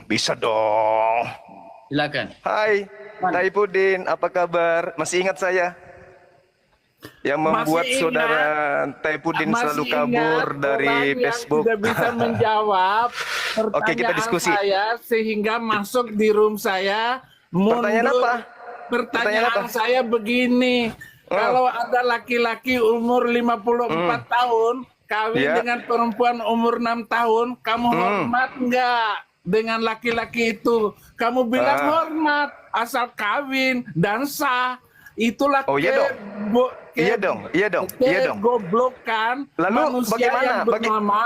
Bisa dong. Silakan. Hai, Taipudin, apa kabar? Masih ingat saya? Yang membuat Masih saudara Taipudin selalu kabur dari orang Facebook. yang tidak bisa menjawab Oke, kita pertanyaan diskusi. saya sehingga masuk di room saya. Pertanyaan apa? Pertanyaan Pertanyaan apa? saya begini. Kalau ada laki-laki umur 54 tahun kawin Ya. dengan perempuan umur 6 tahun, kamu hormat nggak dengan laki-laki itu? Kamu bilang hormat asal kawin dan sah. Itulah Oh, iya dong. Iya dong, iya dong, iya dong. Goblokan Lalu manusia bagaimana? yang bernama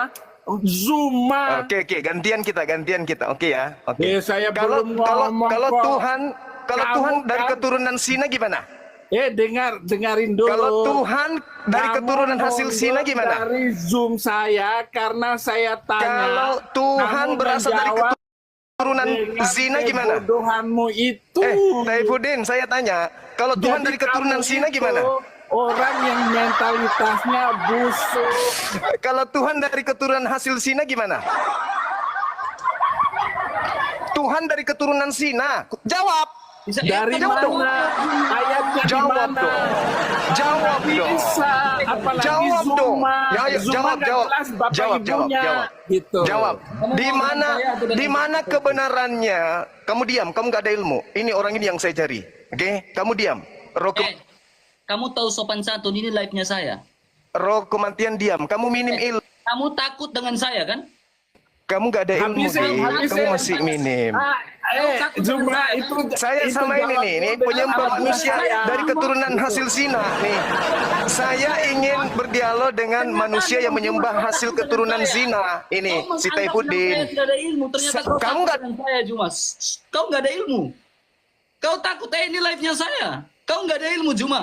Zuma. Oke, gantian kita. Oke ya. Oke. Saya Kalau belum kalau ngomong kalau kok. Tuhan kalau Kamu Tuhan dari kan- keturunan Sina gimana? dengarin dulu. Kalau Tuhan dari Kamu keturunan hasil Sina mundur gimana? Dari Zoom saya karena saya tanya. Kalau Tuhan kamu berasal dari menjawab keturunan dengan Zina gimana? kebodohanmu itu. Taifudin, saya tanya, kalau Tuhan Jadi dari keturunan kamu Sina itu gimana? Orang yang mentalitasnya busuk. Kalau Tuhan dari keturunan hasil Sina gimana? Tuhan dari keturunan Sina. Jawab. Dari jawab mana? Ayatnya di Jawab mana? dong. Jawab dong. Bisa, apalagi Jawab dong. Zuma. Ya, ya, Zuma jawab, nggak jawab. jelas bapak Jawab, ibunya. jawab. Gitu. Jawab. Di mana kebenarannya? Kamu diam, kamu gak ada ilmu. Ini orang ini yang saya cari. Oke, kamu diam. Kamu tahu sopan santun ini live-nya saya. Roh kematian diam. Kamu minim ilmu. Kamu takut dengan saya kan? Kamu gak ada ilmu, kamu masih minim. Zuma itu Saya itu sama ini jawab nih, ini dengan penyembah apa manusia saya. dari keturunan hasil Sina nih. Saya ingin berdialog dengan manusia yang menyembah hasil keturunan zina. Ini si Taifudin. Tidak ada ilmu. Ternyata kau Kamu takut nggak- dengan saya, Jumas. Kau nggak ada ilmu. Kau takut ini live-nya saya. Kau nggak ada ilmu, Juma.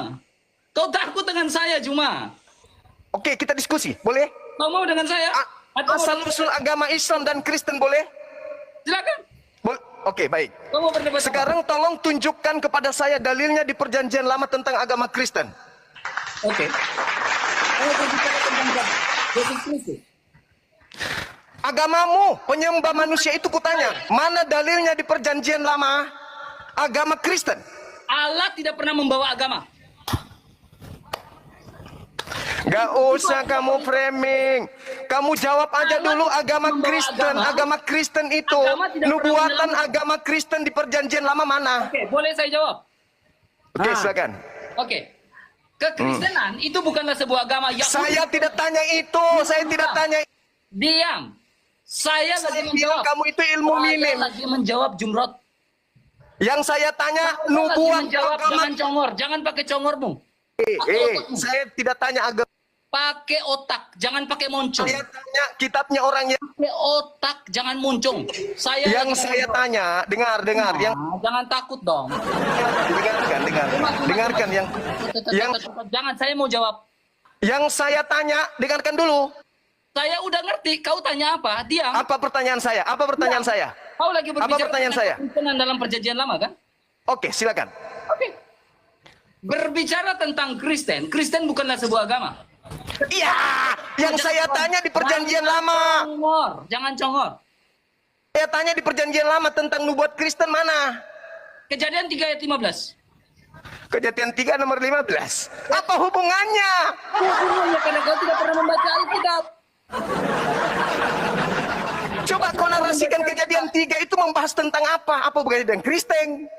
Kau takut dengan saya, Juma. Oke, kita diskusi, boleh? Kau mau dengan saya? Atau mau Asal dengan- usul agama Islam dan Kristen boleh? Silakan. Oke, baik. Kau mau berdebat? Sekarang tolong tunjukkan kepada saya dalilnya di Perjanjian Lama tentang agama Kristen. Oke. Kau berbicara tentang Yesus Kristus. Agamamu, penyembah manusia itu kutanya, mana dalilnya di Perjanjian Lama agama Kristen? Allah tidak pernah membawa agama. Gak usah kamu framing. Kamu jawab aja dulu agama membawa Kristen. agama. Agama Kristen itu, Agama tidak pernah nubuatan menyelamatkan. agama Kristen di Perjanjian Lama mana? Oke, boleh saya jawab? Oke, silakan. Oke. Kekristenan itu bukanlah sebuah agama yang Saya tidak tanya itu. Saya tidak tanya. diam. Saya lagi Saya bilang menjawab. kamu itu ilmu Saya minim. lagi menjawab Jumrot. Yang saya tanya Saya lagi nubuat menjawab, agama. jangan congor, jangan pakai congormu. Saya tidak tanya agama. Pakai otak, jangan pakai moncong. Saya tanya kitabnya orang yang Pakai otak, jangan moncong. Saya lagi saya menjawab. tanya. Dengar, yang Jangan takut dong. dengarkan yang Jangan, saya mau jawab. yang saya tanya, dengarkan dulu. Saya udah ngerti, kau tanya apa? Diam. Apa pertanyaan saya? Apa pertanyaan saya? Kau lagi berbicara pertanyaan tentang saya? kekristenan dalam perjanjian lama kan? Oke, silakan. Oke. Berbicara tentang Kristen, Kristen bukanlah sebuah agama. Iya, yang saya tanya di Perjanjian Lama. Jangan congor. Saya tanya di Perjanjian Lama tentang nubuat Kristen mana? Kejadian 3 ayat 15. Kejadian 3 nomor 15. Apa hubungannya? Hubungannya karena kau tidak pernah membaca Alkitab. Coba kau narasikan Kejadian 3 itu membahas tentang apa? Apa hubungannya dengan Kristen?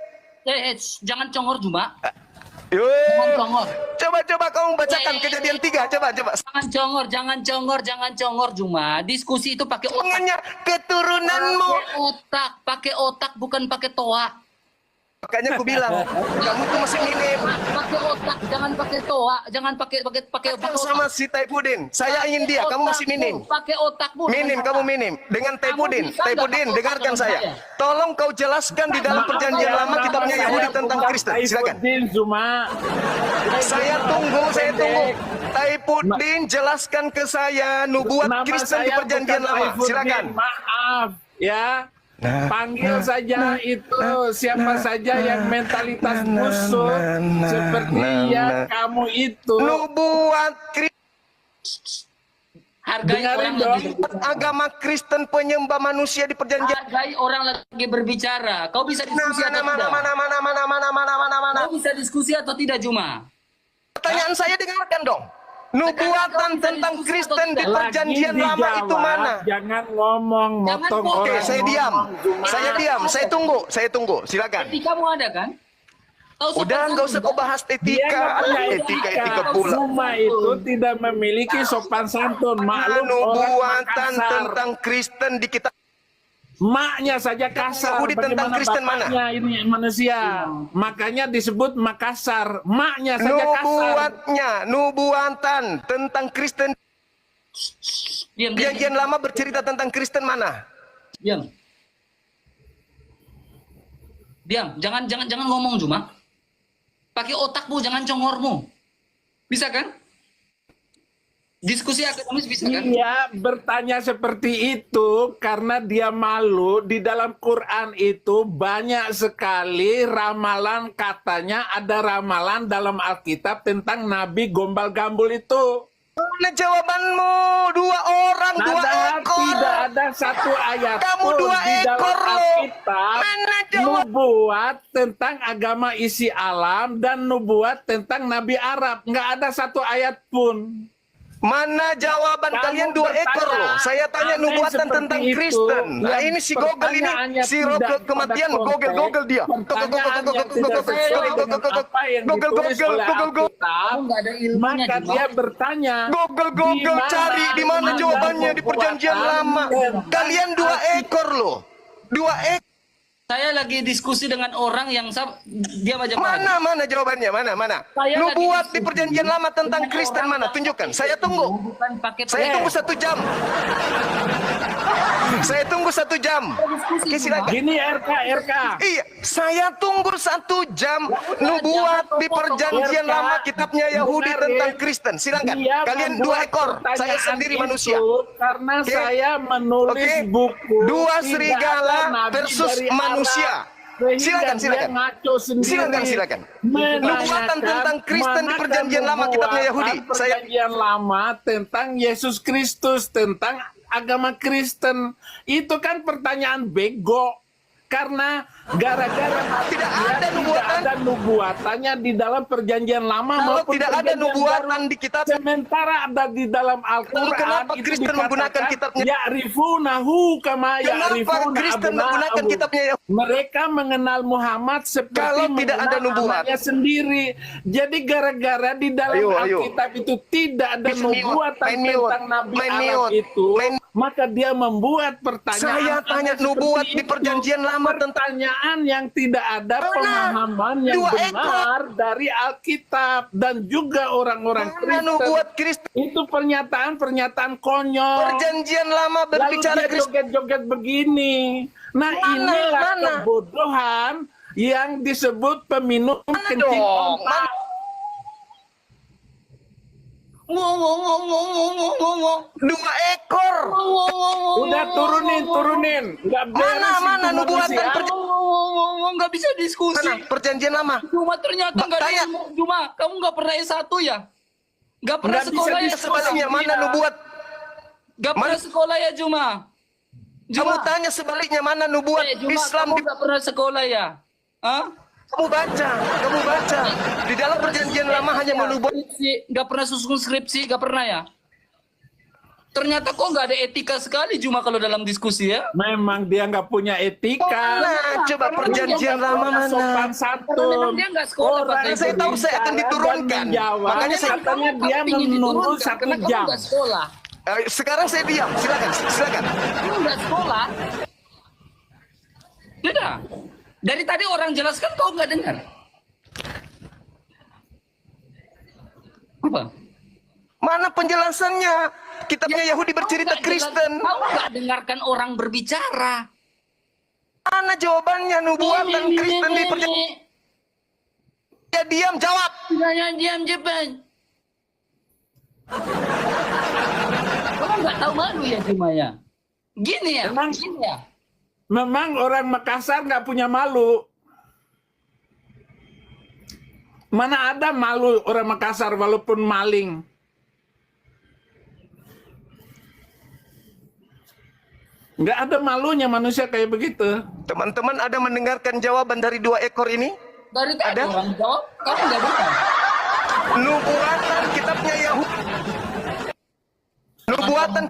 Jangan congor Juma. Yoi. Jangan congor. Coba kamu bacakan Kejadian 3. Coba. Jangan congor Juma. Diskusi itu pakai otak. Hubungannya keturunanmu. Pakai otak bukan pakai toa. Makanya aku bilang, kamu tuh masih minim. Pakai otak, jangan pakai toa, jangan pakai Kau sama si Taifudin. Saya ingin dia, kamu masih minim. Pakai otakmu. Minim, kamu minim. Dengan Taifudin. bisa nggak Taifudin, pakai dengarkan otak saya. saya? Tolong kau jelaskan di dalam Perjanjian Lama kitabnya Yahudi tentang Kristen. Silakan. Zuma. Saya tunggu. Taifudin, jelaskan ke saya nubuat Nama Kristen di saya Perjanjian bukan Lama. Saifuddin, Silakan. Maaf ya. Panggil saja itu siapa saja yang mentalitas busuk seperti yang kamu itu. Nubuat Kristen. Hargai Dengarin orang dong. lagi berbicara. Agama Kristen penyembah manusia di perjanjian. Hargai orang lagi berbicara. Kau bisa diskusi atau tidak? Kau bisa diskusi atau tidak, Juma? Pertanyaan saya dengarkan dong. Nubuatan tentang Kristen di perjanjian Lagi lama itu dijawab, mana? Jangan ngomong, motong potong. Oke, orang. saya diam. ngomong, Juma. Saya diam. Saya tunggu. Silakan. Etikamu ada kan? Tahu Udah sopan nggak usah santun, kau bahas Dia etika. nggak punya Etika pula. Juma itu tidak memiliki sopan santun. Maklum orang Nubuatan Makassar. tentang Kristen di kitab Maknya saja kasar. Yahudi tentang Bagaimana Kristen mana? bapaknya ini manusia. Makanya disebut Makassar. Maknya saja kasar. nubuatan tentang Kristen. Diam, diam, Perjanjian lama bercerita tentang Kristen mana? diam. Diam, jangan ngomong, Juma. Pakai otakmu, jangan congormu. Bisa kan? Diskusi akademis bisa kan? Dia bertanya seperti itu karena dia malu. Di dalam Quran itu banyak sekali ramalan, katanya ada ramalan dalam Alkitab tentang Nabi gombal-gambul itu. Mana jawabanmu? Dua orang, dua ekor. Tidak ada satu ayat Kamu pun dua di dalam ekor lo. Alkitab Mana jawab? nubuat tentang agama isi alam dan nubuat tentang Nabi Arab. Nggak ada satu ayat pun. Mana jawaban Kamu kalian dua bertanya, ekor loh. Saya tanya aneh nubuatan seperti tentang itu, Kristen. Nah yang ini si Google ini, pertanyaannya si tidak Google pada kematian, konteks, Google dia. pertanyaan yang tidak sesuai dengan apa yang ditulis oleh Alkitab, Nggak ada ilmunya, maka Juma. dia bertanya, Google di mana cari di mana ada jawabannya di perjanjian nubuatan lama. tentang Kalian dua ekor loh. Dua ekor. Saya lagi diskusi dengan orang yang dia aja Mana jawabannya? Mana? Saya Nubuat lagi di perjanjian lama tentang dengan Kristen orang mana? yang- Tunjukkan. Saya tunggu. Bukan pakai Saya tunggu 1 jam. Saya tunggu 1 jam. Oke, silakan. Gini RK. Iya, saya tunggu 1 jam. Nubuat di perjanjian RK, lama kitabnya Yahudi dengarin. tentang Kristen. Silakan. Dia Kalian membuat 2 ekor. Saya pertanyaan sendiri itu manusia. Karena Oke. saya menulis Oke. buku 2 tidak serigala ada nabi versus dari manusia. Arab. Sehingga Silakan. dia ngaco sendiri. Silakan. Menanyakan Nubuatan tentang Kristen di manakah perjanjian lama kitabnya Yahudi. Saya Perjanjian lama tentang Yesus Kristus, tentang agama Kristen. Itu kan pertanyaan bego. Karena gara-gara Tidak dia ada nubuatan. tidak ada nubuatannya di dalam perjanjian lama Kalau maupun tidak ada perjanjian nubuatan baru. di kitab, Sementara ada di dalam Al-Quran kenapa itu Kristen dikatakan, menggunakan kitabnya? Ya'rifunahu kama kenapa ya'rifuna Kristen menggunakan abna'ahum. kitabnya Yahudi? Mereka mengenal Muhammad seperti Kalau tidak ada mengenal nubuat. anaknya sendiri. Jadi gara-gara di dalam Ayo. Alkitab itu tidak ada Main mute, nubuatan main mute, tentang Nabi main Arab mute, itu, main- maka dia membuat pertanyaan. Saya tanya aneh nubuat seperti di itu. perjanjian lama tentang Pertanyaan yang tidak ada Mana? pemahaman yang 2 benar dari Alkitab dan juga orang-orang mana Kristen. nubuat Kristen? Itu pernyataan konyol. Perjanjian lama Lalu berbicara dia Kristen. joget-joget begini. Nah, Mana? inilah Mana? kebodohan yang disebut peminum kencing dong? onta. Ngomong. 2 ekor. Udah turunin. Nggak beres Mana itu nubuatan manusia. Nggak bisa diskusi. Mana perjanjian lama? Cuma ternyata nggak ada Tanya. ilmu. Cuma kamu nggak pernah S1 ya? Nggak pernah Nggak bisa sekolah ya? Sebaliknya mana nubuat? Nggak pernah sekolah ya Juma? Kamu tanya sebaliknya mana nubuat Juma, Islam kamu di nggak pernah sekolah ya? Hah? kamu baca. Di dalam perjanjian lama hanya menubuat. Skripsi, nggak pernah susun skripsi, nggak pernah ya? Ternyata kok nggak ada etika sekali Juma kalau dalam diskusi ya? Memang dia nggak punya etika. Nah, coba perjanjian lama mana? Sopan Karena memang santun. dia nggak sekolah, Pak. Orang Saya tahu saya akan berbicara diturunkan. dan menjawab. Makanya saya- katanya Kamu dia pingin menunggu diturunkan, 1 karena kamu jam. nggak sekolah. Sekarang saya diam. Silakan. Kamu nggak sekolah. Tidak. Dari tadi orang jelaskan kau nggak dengar. Apa? Mana penjelasannya? Kitabnya Yahudi bercerita Kau nggak Kristen. jelas- Kau nggak dengarkan orang berbicara. Mana jawabannya nubuatan Kristen di perjanjian? Ya diam, jawab. Diam Jepang. Kamu nggak tahu malu ya Juma ya? Gini ya? Emang- Gini ya? Memang orang Makassar nggak punya malu. Mana ada malu orang Makassar walaupun maling. Nggak ada malunya manusia kayak begitu. Teman-teman ada mendengarkan jawaban dari 2 ekor ini? Dari tadi Ada? orang jawab, kamu nggak dengar. Nubuatan kitabnya Yahudi. Nubuatan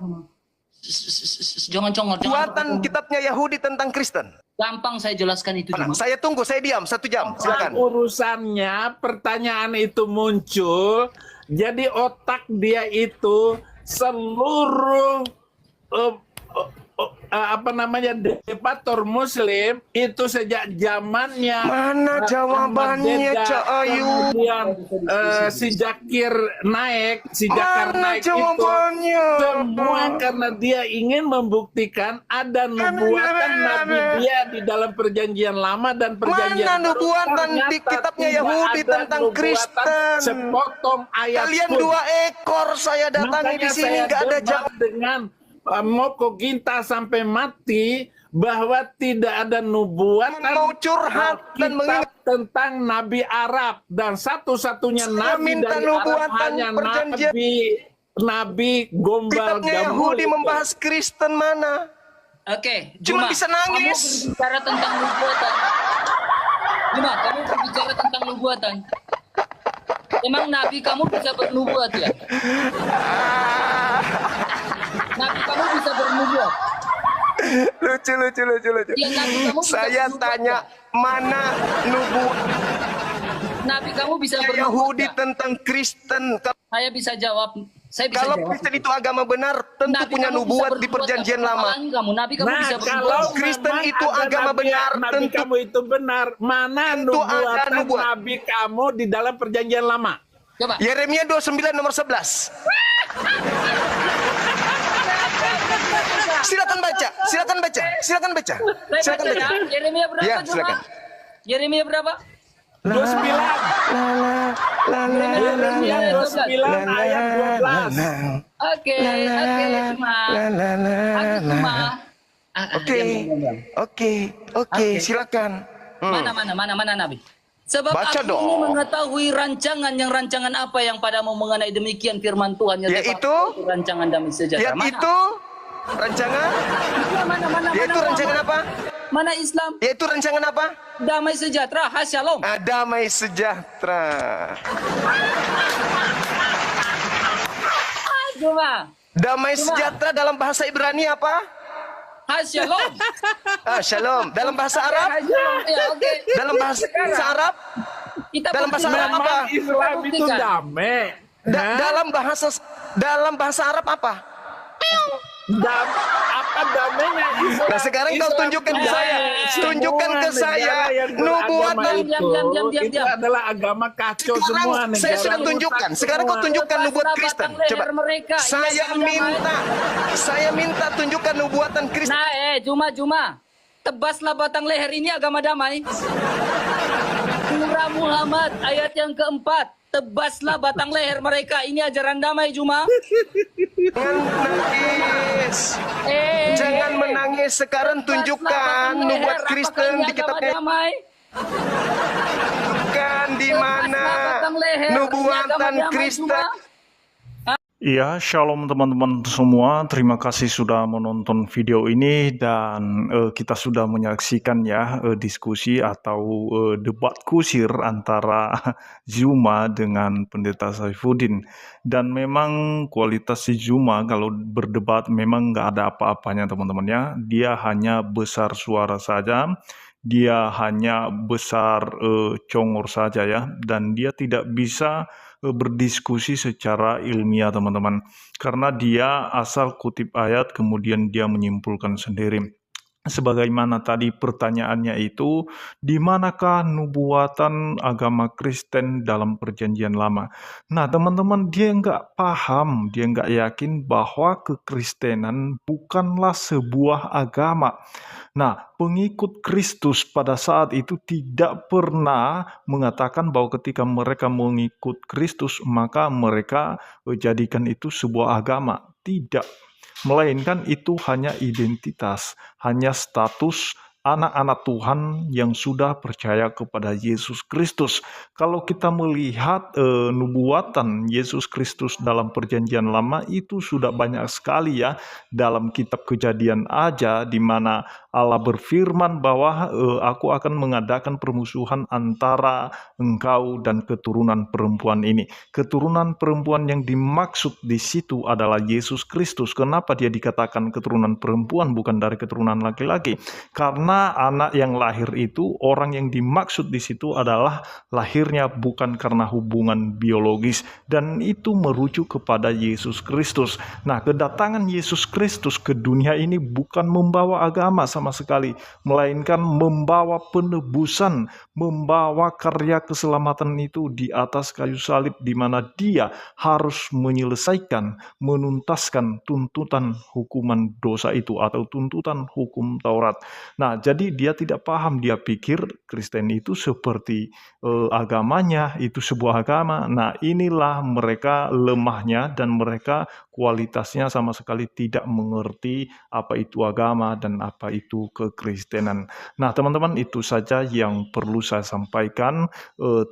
Jangan congor, Nubuatan kitabnya Yahudi tentang Kristen. gampang saya jelaskan itu Nah, cuma. saya tunggu, saya diam 1 jam. Nah, Silakan. urusannya pertanyaan itu muncul, jadi otak dia itu seluruh apa namanya debator Muslim itu sejak zamannya Mana jawabannya, Ahmad Deedat, Cak Ayu? kemudian si Zakir naik, si Jakar Mana naik jawabannya? itu semua karena dia ingin membuktikan ada nubuatan Nabi dia di dalam perjanjian lama dan perjanjian Mana baru. nubuatan di Ternyata kitabnya tidak Yahudi ada tentang nubuatan Kristen? sepotong ayat Kalian pun. 2 ekor saya datangi di Makanya sini saya nggak ada debat jawab. dengan Moko Ginta sampai mati bahwa tidak ada nubuatan Mau curhat dan kitab tentang Nabi Arab, dan satu-satunya Saya Nabi minta dari Arab nubuatan hanya perjanjian. Nabi Gombal Kitabnya Gambul Yahudi itu. membahas Kristen mana? Oke, Cuma Juma, bisa nangis. Kamu berbicara tentang nubuatan. Juma, kamu berbicara tentang nubuatan. Emang Nabi kamu bisa bernubuat ya? Nabi kamu bisa bernubuat. Lucu. Ya, Nabi kamu bisa Saya bernubuat tanya, ya? mana nubuat Nabi kamu bisa bernubuat Yahudi ya? tentang Kristen? Saya bisa jawab. Saya bisa Kalau jawab. Kristen itu agama benar, tentu Nabi punya kamu bisa nubuat di bernubuat perjanjian ya? lama. Apalagi kamu, Nabi kamu Nah, bisa kalau bernubuat. Kristen memang itu ada agama benar, Nabi tentu- kamu itu benar, mana Tentu ada nubuatan nubuat. Nabi kamu di dalam perjanjian lama? Coba. Yeremia 29 nomor 11. Silakan baca. Saya Silakan baca baca. ya. Yeremia berapa, Ya, Juma? silakan. Yeremia berapa? 29. Yeremia 29 ayat 12. Oke, Juma. Aku Juma. Oke. Diam. Oke, silakan. Mana Nabi? Sebab Baca aku dong. ini mengetahui rancangan apa yang padamu mengenai demikian firman Tuhan. Yaitu? Rancangan damai sejahtera. Yaitu rancangan, Mana? yaitu rancangan apa? Mana Islam? Yaitu rancangan apa? Damai sejahtera, Shalom. Damai sejahtera. Juma. Damai sejahtera dalam bahasa Ibrani apa? Shalom. Shalom. Dalam bahasa Arab? Shalom. Ya, oke. Dalam bahasa Arab? Kita Dalam bahasa Arab Memang apa? Islam itu buktikan. damai. Hah? Dalam bahasa Arab apa? Apa damainya Islam? Nah, sekarang kau Islam tunjukkan ke itu saya. damai. Tunjukkan ke Semua saya negara yang beragama nubuatan. itu, itu Diam. adalah agama kacau semua Sekarang negara. saya sudah rusak tunjukkan. Sekarang kau semua. tunjukkan nubuat Lepaslah Kristen. batang leher Coba. mereka. Saya minta tunjukkan nubuatan Kristen. Nah, Juma. Tebaslah batang leher ini agama damai. Surah Muhammad ayat yang keempat. Tebaslah batang leher mereka. Ini ajaran damai, Juma. Jangan menangis. Jangan menangis. Sekarang tunjukkan nubuat Kristen di kitabnya. damai. Tunjukkan di mana nubuatan Kristen. Iya, shalom teman-teman semua. Terima kasih sudah menonton video ini dan kita sudah menyaksikan ya diskusi atau debat kusir antara Zuma dengan Pendeta Saifuddin. Dan memang kualitas si Zuma kalau berdebat memang nggak ada apa-apanya teman-teman ya. Dia hanya besar suara saja. Dia hanya besar congor saja ya. Dan dia tidak bisa berdiskusi secara ilmiah teman-teman, karena dia asal kutip ayat kemudian dia menyimpulkan sendiri. Sebagaimana tadi pertanyaannya itu, di manakah nubuatan agama Kristen dalam perjanjian lama? Nah teman-teman, dia nggak paham, dia nggak yakin bahwa kekristenan bukanlah sebuah agama. Nah, pengikut Kristus pada saat itu tidak pernah mengatakan bahwa ketika mereka mengikut Kristus, maka mereka jadikan itu sebuah agama. Tidak. Melainkan itu hanya identitas, hanya status anak-anak Tuhan yang sudah percaya kepada Yesus Kristus. Kalau kita melihat nubuatan Yesus Kristus dalam perjanjian lama itu sudah banyak sekali ya, dalam kitab Kejadian aja, di mana Allah berfirman bahwa aku akan mengadakan permusuhan antara engkau dan keturunan perempuan ini. Keturunan perempuan yang dimaksud di situ adalah Yesus Kristus. Kenapa dia dikatakan keturunan perempuan bukan dari keturunan laki-laki? Karena anak yang lahir itu, orang yang dimaksud di situ adalah lahirnya bukan karena hubungan biologis, dan itu merujuk kepada Yesus Kristus. Nah, kedatangan Yesus Kristus ke dunia ini bukan membawa agama sama sekali, melainkan membawa penebusan, membawa karya keselamatan itu di atas kayu salib, di mana dia harus menyelesaikan, menuntaskan tuntutan hukuman dosa itu atau tuntutan hukum Taurat. Nah, jadi dia tidak paham, dia pikir Kristen itu seperti agamanya, itu sebuah agama. Nah, inilah mereka lemahnya, dan mereka kualitasnya sama sekali tidak mengerti apa itu agama dan apa itu kekristenan. Nah, teman-teman, itu saja yang perlu saya sampaikan.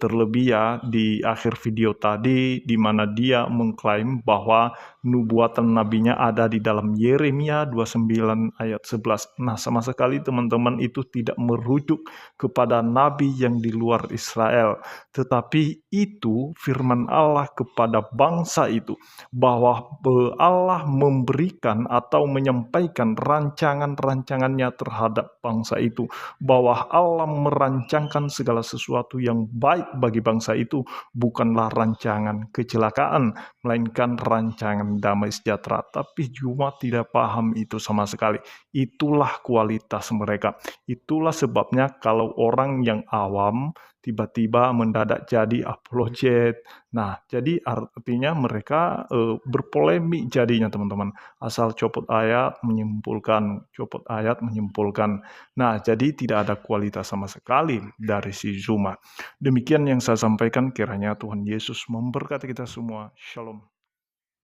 Terlebih ya di akhir video tadi, di mana dia mengklaim bahwa nubuatan nabinya ada di dalam Yeremia 29 ayat 11. Nah, sama sekali teman-teman itu tidak merujuk kepada nabi yang di luar Israel, tetapi itu firman Allah kepada bangsa itu, bahwa Allah memberikan atau menyampaikan rancangan-rancangannya terhadap bangsa itu, bahwa Allah merancangkan segala sesuatu yang baik bagi bangsa itu, bukanlah rancangan kecelakaan, melainkan rancangan damai sejahtera. Tapi Juma tidak paham itu sama sekali. Itulah kualitas mereka. Itulah sebabnya kalau orang yang awam tiba-tiba mendadak jadi apologet. Nah, jadi artinya mereka berpolemik jadinya, teman-teman. Asal copot ayat menyimpulkan, copot ayat menyimpulkan. Nah, jadi tidak ada kualitas sama sekali dari si Zuma. Demikian yang saya sampaikan, kiranya Tuhan Yesus memberkati kita semua. Shalom.